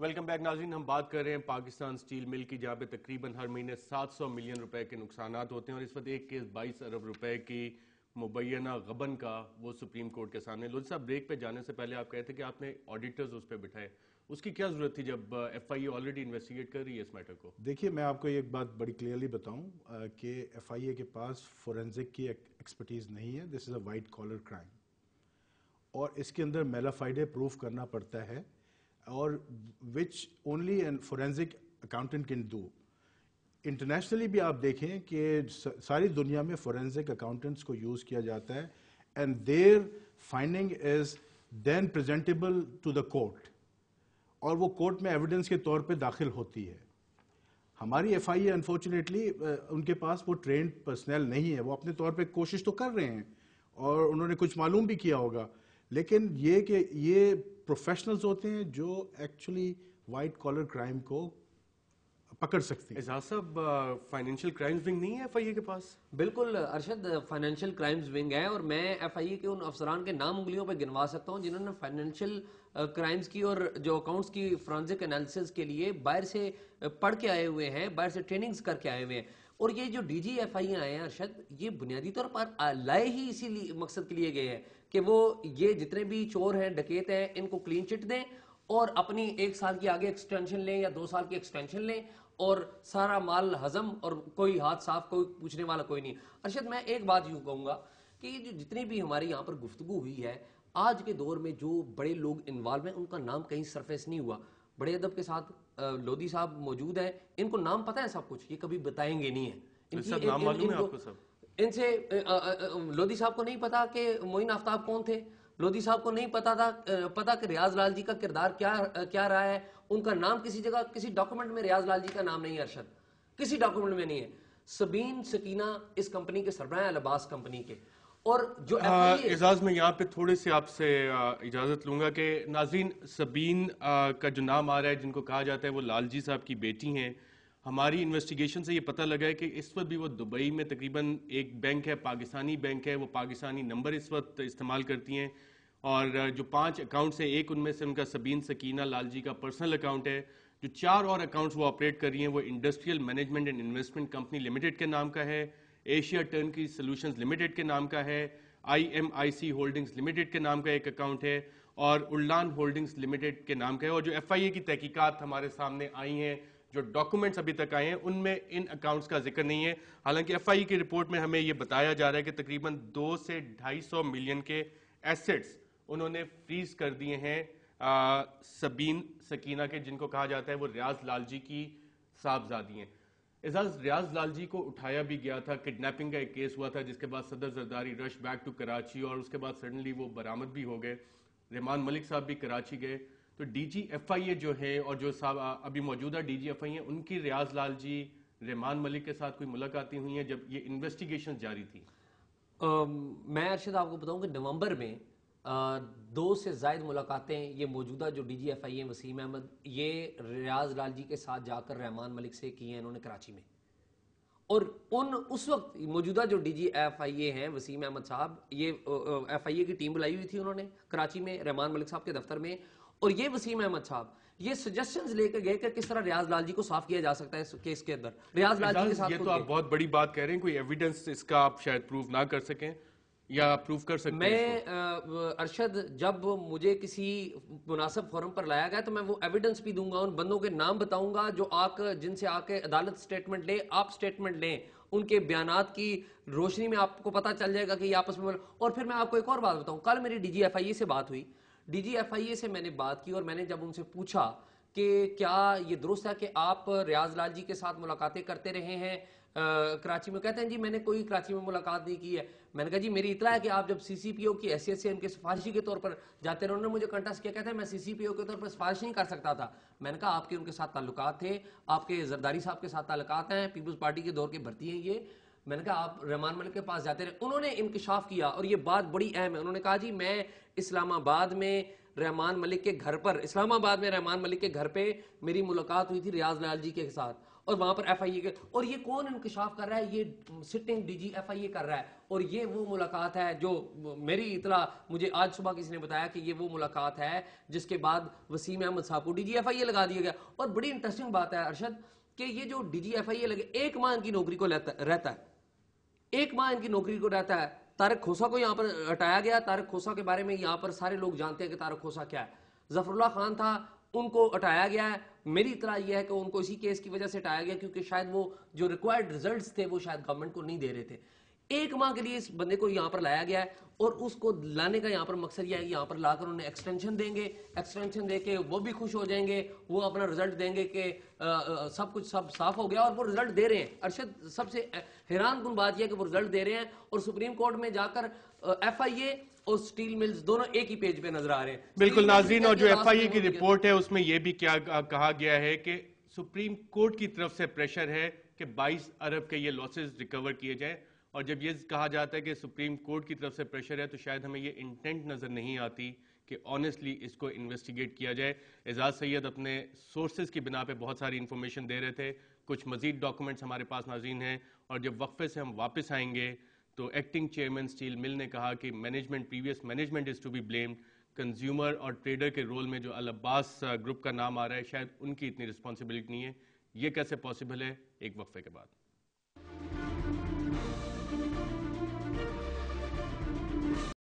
Welcome back ناظرین. ہم بات کر رہے ہیں پاکستان سٹیل مل کی, جہاں پہ تقریباً ہر مہینے 700 ملین روپے کے نقصانات ہوتے ہیں, اور اس وقت ایک کیس 22 ارب روپے کی مبینہ غبن کا وہ سپریم کورٹ کے سامنے. لودھی صاحب, بریک پہ جانے سے پہلے آپ کہتے کہ آپ نے آڈیٹرز اس پہ بٹھائے, اس کی کیا ضرورت تھی جب ایف آئی اے آلریڈی انویسٹیگیٹ کر رہی ہے اس میٹر کو؟ دیکھیے, میں آپ کو ایک بات بڑی کلیئرلی بتاؤں کہ ایف آئی اے کے پاس فورینزک کی ایکسپرٹیز نہیں ہے. دس از اے وائٹ کالر کرائم, اور اس کے اندر میلافائڈے پروف کرنا پڑتا ہے, اور which only an forensic accountant can do. Internationally بھی آپ دیکھیں کہ ساری دنیا میں فورینزک اکاؤنٹنٹس کو یوز کیا جاتا ہے, and their finding is then presentable to the court, اور وہ کورٹ میں ایویڈنس کے طور پہ داخل ہوتی ہے. ہماری ایف آئی اے انفارچونیٹلی ان کے پاس وہ ٹرینڈ پرسنل نہیں ہے. وہ اپنے طور پہ کوشش تو کر رہے ہیں اور انہوں نے کچھ معلوم بھی کیا ہوگا, لیکن یہ کہ یہ پروفیشنلز ہوتے ہیں جو ایکچولی وائٹ کالر کرائم کو پکڑ سکتے ہیں. اعجاز صاحب, فائنینشیل کرائمز ونگ نہیں ہے ایف آئی اے کے پاس؟ بالکل ارشد, فائنینشیل کرائمز ونگ ہے, اور میں ایف آئی اے کے ان افسران کے نام انگلیوں پہ گنوا سکتا ہوں جنہوں نے فائنینشیل کرائمز کی اور جو اکاؤنٹس کی فرانزک انالیسس کے لیے باہر سے پڑھ کے آئے ہوئے ہیں, باہر سے ٹریننگز کر کے آئے ہوئے ہیں. اور یہ جو ڈی جی ایف آئی اے آئے ہیں ارشد, یہ بنیادی طور پر لائے ہی اسی مقصد کے لیے گئے ہیں کہ وہ یہ جتنے بھی چور ہیں, ڈکیت ہیں, ان کو کلین چٹ دیں اور اپنی 1 سال کی آگے ایکسٹینشن لیں یا 2 سال کی ایکسٹینشن لیں, اور سارا مال ہضم, اور کوئی ہاتھ صاف, کوئی پوچھنے والا کوئی نہیں. ارشد, میں ایک بات یوں کہوں گا کہ یہ جو جتنی بھی ہماری یہاں پر گفتگو ہوئی ہے, آج کے دور میں جو بڑے لوگ انوالو ہیں ان کا نام کہیں سرفیس نہیں ہوا. بڑے ادب کے ساتھ لودھی صاحب موجود ہیں, ان کو نام پتہ ہے سب کچھ, یہ کبھی بتائیں گے نہیں ہیں. نام معلوم ہے آپ کو؟ سب ان سے لودھی صاحب کو نہیں پتا کہ معین آفتاب کون تھے, لودھی صاحب کو نہیں پتا کہ ریاض لال جی کا کردار کیا رہا ہے. ان کا نام کسی جگہ, کسی ڈاکومنٹ میں ریاض لال جی کا نام نہیں ہے ارشد, کسی ڈاکومنٹ میں نہیں ہے. سبین سکینہ اس کمپنی کے سربراہ, العباس کمپنی کے. اور جو اعجاز, میں یہاں پہ تھوڑے سے آپ سے اجازت لوں گا کہ ناظرین, سبین کا جو نام آ رہا ہے, جن کو کہا جاتا ہے وہ لال جی صاحب کی بیٹی ہیں. ہماری انویسٹیگیشن سے یہ پتہ لگا ہے کہ اس وقت بھی وہ دبئی میں تقریباً ایک بینک ہے, پاکستانی بینک ہے, وہ پاکستانی نمبر اس وقت استعمال کرتی ہیں, اور جو 5 اکاؤنٹس ہیں, ایک ان میں سے ان کا سبین سکینہ لال جی کا پرسنل اکاؤنٹ ہے. جو 4 اور اکاؤنٹس وہ آپریٹ کر رہی ہیں وہ industrial management and investment company limited کے نام کا ہے, ایشیا ٹرنکی سولوشنز لمیٹڈ کے نام کا ہے, I M I C holdings limited کے نام کا ایک اکاؤنٹ ہے, اور اڑلان ہولڈنگز لمیٹڈ کے نام کا ہے. اور جو ایف آئی اے کی تحقیقات ہمارے سامنے آئی ہیں, جو ڈاکومنٹس ابھی تک آئے ہیں, ان میں ان اکاؤنٹس کا ذکر نہیں ہے. حالانکہ ایف آئی اے کی رپورٹ میں ہمیں یہ بتایا جا رہا ہے کہ تقریباً 200 سے 250 ملین کے ایسٹس انہوں نے فریز کر دیے ہیں سبین سکینہ کے, جن کو کہا جاتا ہے وہ ریاض لال جی کی صاحبزادی ہیں. اعزاز, ریاض لال جی کو اٹھایا بھی گیا تھا, کڈنیپنگ کا ایک کیس ہوا تھا, جس کے بعد صدر زرداری رش بیک ٹو کراچی, اور اس کے بعد سڈنلی وہ برآمد بھی ہو گئے. رحمان ملک صاحب بھی کراچی گئے. تو ڈی جی ایف آئی اے جو ہے, اور جو صاحب ابھی موجودہ ڈی جی ایف آئی اے, ان کی ریاض لال جی, رحمان ملک کے ساتھ کوئی ملاقاتیں ہوئی ہیں جب یہ انویسٹیگیشن جاری تھی؟ میں ارشد آپ کو بتاؤں کہ نومبر میں 2 سے زائد ملاقاتیں یہ موجودہ جو ڈی جی ایف آئی اے وسیم احمد, یہ ریاض لال جی کے ساتھ جا کر رحمان ملک سے کی ہیں انہوں نے کراچی میں. اور اس وقت موجودہ جو ڈی جی ایف آئی اے ہیں وسیم احمد صاحب, یہ ایف آئی اے کی ٹیم بلائی ہوئی تھی انہوں نے کراچی میں رحمان ملک صاحب کے دفتر میں, اور یہ وسیم احمد صاحب یہ سجیشنز لے کے گئے کہ کس طرح ریاض لال جی کو صاف کیا جا سکتا ہے اس کیس کے اندر. ریاض لال جی کے ساتھ یہ تو آپ بہت بڑی بات کہہ رہے ہیں, کوئی ایویڈنس اس کا آپ شاید پروف نہ کر سکیں یا پروف کر سکتے ہیں؟ میں ارشد, جب مجھے کسی مناسب فورم پر لایا گیا تو میں وہ ایویڈنس بھی دوں گا, ان بندوں کے نام بتاؤں گا جو جن سے آ کے عدالت سٹیٹمنٹ لے, آپ سٹیٹمنٹ لیں, ان کے بیانات کی روشنی میں آپ کو پتہ چل جائے گا کہ یہ آپس میں. اور پھر میں آپ کو ایک اور بات بتاؤں, کل میری ڈی جی ایف آئی اے سے بات ہوئی. ڈی جی ایف آئی اے سے میں نے بات کی, اور میں نے جب ان سے پوچھا کہ کیا یہ درست ہے کہ آپ ریاض لال جی کے ساتھ ملاقاتیں کرتے رہے ہیں کراچی میں, کہتے ہیں جی میں نے کوئی کراچی میں ملاقات نہیں کی ہے. میں نے کہا جی میری اطلاع ہے کہ آپ جب سی سی پی او کی حیثیت سے ان کے سفارشی کے طور پر جاتے رہے. انہوں نے مجھے کنٹیسٹ کیا, کہتے ہیں میں سی سی پی او کے طور پر سفارش نہیں کر سکتا تھا. میں نے کہا آپ کے ان کے ساتھ تعلقات تھے, آپ کے زرداری صاحب کے ساتھ تعلقات ہیں, پیپلز پارٹی کے دور کے بھرتی ہیں یہ. میں نے کہا آپ رحمان ملک کے پاس جاتے رہے. انہوں نے انکشاف کیا, اور یہ بات بڑی اہم ہے. انہوں نے کہا جی میں اسلام آباد میں رحمان ملک کے گھر پر, اسلام آباد میں رحمان ملک کے گھر پہ میری ملاقات ہوئی تھی ریاض لال جی کے ساتھ, اور وہاں پر ایف آئی اے کے, اور یہ کون انکشاف کر رہا ہے؟ یہ سٹنگ ڈی جی ایف آئی اے کر رہا ہے. اور یہ وہ ملاقات ہے جو میری اطلاع مجھے آج صبح کسی نے بتایا کہ یہ وہ ملاقات ہے جس کے بعد وسیم احمد صاحب کو ڈی جی ایف آئی اے لگا دیا گیا. اور بڑی انٹرسٹنگ بات ہے ارشد کہ یہ جو ڈی جی ایف آئی اے لگے 1 ماہ ان کی نوکری کو رہتا ہے, 1 ماہ ان کی نوکری کو رہتا ہے. طارق کھوسا کو یہاں پر ہٹایا گیا. طارق کھوسا کے بارے میں یہاں پر سارے لوگ جانتے ہیں کہ طارق کھوسا کیا ہے. ظفر اللہ خان تھا, ان کو ہٹایا گیا ہے. میری اطلاع یہ ہے کہ ان کو اسی کیس کی وجہ سے ہٹایا گیا کیونکہ شاید وہ جو ریکوائرڈ ریزلٹس تھے وہ شاید گورنمنٹ کو نہیں دے رہے تھے. 1 ماہ کے لیے اس بندے کو یہاں پر لایا گیا ہے, اور اس کو لانے کا یہاں پر مقصد یہ ہے کہ یہاں پر لا کر انہیں ایکسٹینشن دیں گے, ایکسٹینشن دے کے وہ بھی خوش ہو جائیں گے, وہ اپنا رزلٹ دیں گے کہ سب کچھ سب صاف ہو گیا. اور وہ رزلٹ دے رہے ہیں. ارشد سب سے حیران کن بات یہ ہے کہ وہ رزلٹ دے رہے ہیں اور سپریم کورٹ میں جا کر ایف آئی اے اور سٹیل ملز دونوں ایک ہی پیج پہ نظر آ رہے ہیں. بالکل ناظرین, اور جو ایف آئی اے کی رپورٹ ہے اس میں یہ بھی کیا کہا گیا ہے کہ سپریم کورٹ کی طرف سے پریشر ہے کہ 22 ارب کے یہ لاسز ریکور کیے جائیں. اور جب یہ کہا جاتا ہے کہ سپریم کورٹ کی طرف سے پریشر ہے تو شاید ہمیں یہ انٹینٹ نظر نہیں آتی کہ آنیسٹلی اس کو انویسٹیگیٹ کیا جائے. اعزاز سید اپنے سورسز کی بنا پہ بہت ساری انفارمیشن دے رہے تھے. کچھ مزید ڈاکومنٹس ہمارے پاس ناظرین ہیں, اور جب وقفے سے ہم واپس آئیں گے تو ایکٹنگ چیئرمین سٹیل مل نے کہا کہ management, previous management is to be blamed. Consumer اور ٹریڈر کے رول میں جو العباس گروپ کا نام آ رہا ہے شاید ان کی اتنی رسپانسبلٹی نہیں ہے. یہ کیسے پاسبل ہے؟ ایک وقفے کے بعد.